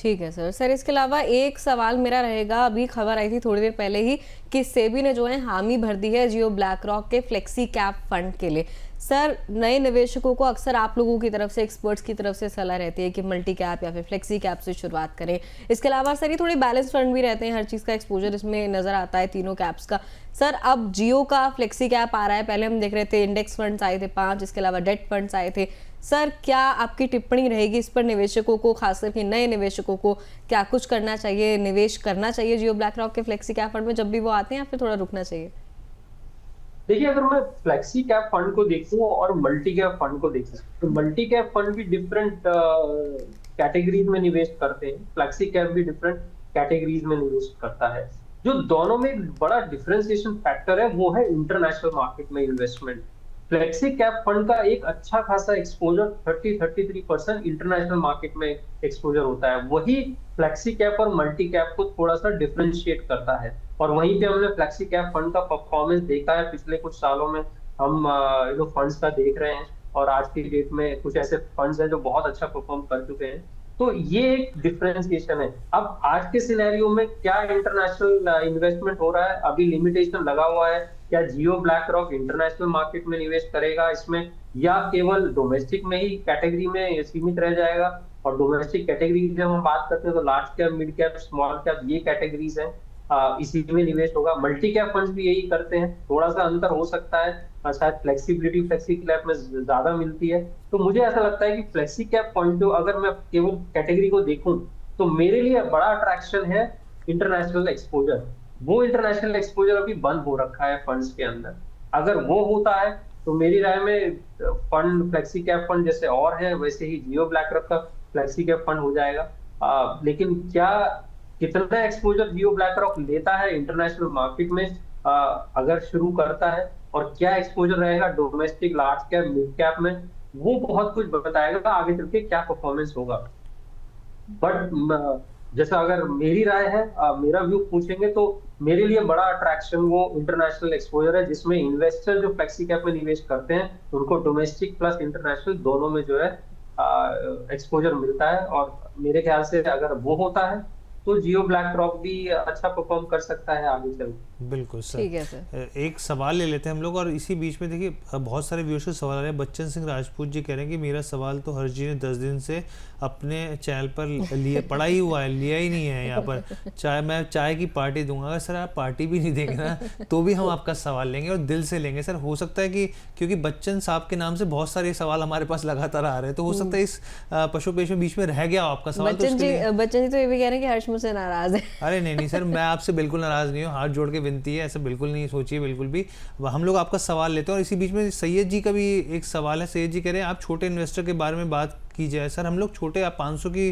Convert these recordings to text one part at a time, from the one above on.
ठीक है sir. Sir इसके अलावा एक सवाल मेरा रहेगा, अभी खबर आई थी थोड़ी देर पहले ही कि सेबी ने जो है हामी भर दी है जियो ब्लैक रॉक के फ्लेक्सी कैप फंड के लिए। सर नए निवेशकों को अक्सर आप लोगों की तरफ से, एक्सपर्ट्स की तरफ से सलाह रहती है कि मल्टी कैप या फिर फ्लेक्सी कैप से शुरुआत करें। इसके अलावा सर ये थोड़े बैलेंस फंड भी रहते हैं, हर चीज़ का एक्सपोजर इसमें नजर आता है तीनों कैप्स का। सर अब जियो का फ्लेक्सी कैप आ रहा है, पहले हम देख रहे थे इंडेक्स फंड्स आए थे 5, इसके अलावा डेट फंड्स आए थे। सर क्या आपकी टिप्पणी रहेगी इस पर, निवेशकों को, खासकर के नए निवेशकों को क्या कुछ करना चाहिए, निवेश करना चाहिए जियो ब्लैक रॉक के फ्लेक्सी कैप फंड में जब भी वो आते हैं, या फिर थोड़ा रुकना चाहिए? देखिए, अगर मैं फ्लेक्सी कैप फंड को देखूं और मल्टी कैप फंड को देखूं, तो मल्टी कैप फंड भी डिफरेंट कैटेगरीज में निवेश करते हैं, फ्लेक्सी कैप भी डिफरेंट कैटेगरीज में निवेश करता है। जो दोनों में एक बड़ा डिफरेंशिएशन फैक्टर है वो है इंटरनेशनल मार्केट में इन्वेस्टमेंट। फ्लेक्सी कैप फंड का एक अच्छा खासा एक्सपोजर 33% इंटरनेशनल मार्केट में एक्सपोजर होता है, वही फ्लेक्सी कैप और मल्टी कैप को थोड़ा सा डिफरेंशिएट करता है। और वहीं पे हमने फ्लेक्सी कैप फंड का परफॉर्मेंस देखा है पिछले कुछ सालों में। हम फंड्स का देख रहे हैं और आज की डेट में कुछ ऐसे फंड्स हैं जो बहुत अच्छा परफॉर्म कर चुके हैं। तो ये एक डिफरेंशिएशन है। अब आज के सिनेरियो में क्या इंटरनेशनल इन्वेस्टमेंट हो रहा है, अभी लिमिटेशन लगा हुआ है। क्या जियो ब्लैक रॉक इंटरनेशनल मार्केट में निवेश करेगा इसमें, या केवल डोमेस्टिक में ही कैटेगरी में सीमित रह जाएगा? और डोमेस्टिक कैटेगरी की जब हम बात करते हैं तो large cap, mid cap, small cap, ये कैटेगरीज हैं, इसी में निवेश होगा। मल्टी कैप फंड्स भी यही करते हैं, थोड़ा सा अंतर हो सकता है, शायद फ्लेक्सिबिलिटी फ्लेक्सी कैप में ज्यादा मिलती है। तो मुझे ऐसा लगता है कि फ्लेक्सी कैप पॉइंट ऑफ, अगर मैं केवल कैटेगरी को देखूं तो मेरे लिए बड़ा अट्रैक्शन है इंटरनेशनल एक्सपोजर। वो इंटरनेशनल एक्सपोजर अभी बंद हो रखा है फंड्स के अंदर। अगर वो होता है तो मेरी राय में फंड, फ्लेक्सी कैप फंड जैसे और है वैसे ही जियो ब्लैक रॉक का फ्लेक्सी कैप फंड हो जाएगा। लेकिन क्या, कितना एक्सपोजर जियो ब्लैक रॉक लेता है इंटरनेशनल मार्केट में अगर शुरू करता है, और क्या एक्सपोजर रहेगा domestic, large cap, mid cap में, वो बहुत कुछ बताएगा आगे चल के क्या परफॉर्मेंस होगा। बट जैसा अगर मेरी राय है, मेरा व्यू पूछेंगे तो मेरे लिए बड़ा अट्रैक्शन वो इंटरनेशनल एक्सपोजर है, जिसमें इन्वेस्टर जो फ्लेक्सी कैप में निवेश करते हैं उनको डोमेस्टिक प्लस इंटरनेशनल दोनों में जो है एक्सपोजर मिलता है। और मेरे ख्याल से अगर वो होता है तो जियो ब्लैक रॉक भी अच्छा परफॉर्म कर सकता है आगे चल। बिल्कुल सर। ठीक है सर। एक सवाल ले लेते हैं हम लोग, और इसी बीच में देखिए बहुत सारे व्यूअर्स के सवाल आ रहे हैं। बच्चन सिंह राजपूत जी कह रहे हैं कि मेरा सवाल तो हर्ष जी ने 10 दिन से अपने चैनल पर लिए पड़ा ही हुआ है, लिया ही नहीं है। यहाँ पर मैं चाय की पार्टी दूंगा, अगर सर आप पार्टी भी नहीं देंगे ना तो भी हम आपका सवाल लेंगे और दिल से लेंगे सर। हो सकता है कि क्योंकि बच्चन साहब के नाम से बहुत सारे सवाल हमारे पास लगातार आ रहे हैं, तो हो सकता है इस पशुपेश में बीच में रह गया आपका सवाल। बच्चन जी तो ये भी कह रहे हैं कि हर्ष मुझसे नाराज है। अरे नहीं सर, मैं आपसे बिल्कुल नाराज नहीं हूँ, हाथ जोड़ के विनती है, ऐसा बिल्कुल नहीं सोचिए बिल्कुल भी। हम लोग आपका सवाल लेते हैं। और इसी बीच में सैयद जी का भी एक सवाल है। सैयद जी कह रहे हैं आप छोटे इन्वेस्टर के बारे में बात की जाए। सर हम लोग छोटे, आप 500 की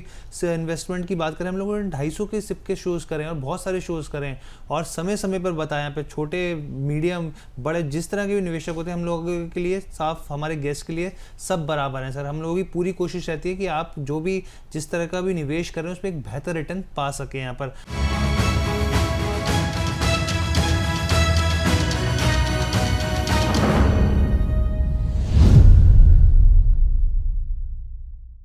इन्वेस्टमेंट की बात करें, हम लोगों ने 250 के सिप के शोज़ करें और बहुत सारे शोज़ करें और समय समय पर बताएं। यहाँ पे छोटे, मीडियम, बड़े, जिस तरह के भी निवेशक होते हैं हम लोगों के लिए, साफ हमारे गेस्ट के लिए सब बराबर हैं सर। हम लोगों की पूरी कोशिश रहती है कि आप जो भी जिस तरह का भी निवेश करें उसमें एक बेहतर रिटर्न पा सकें यहाँ पर।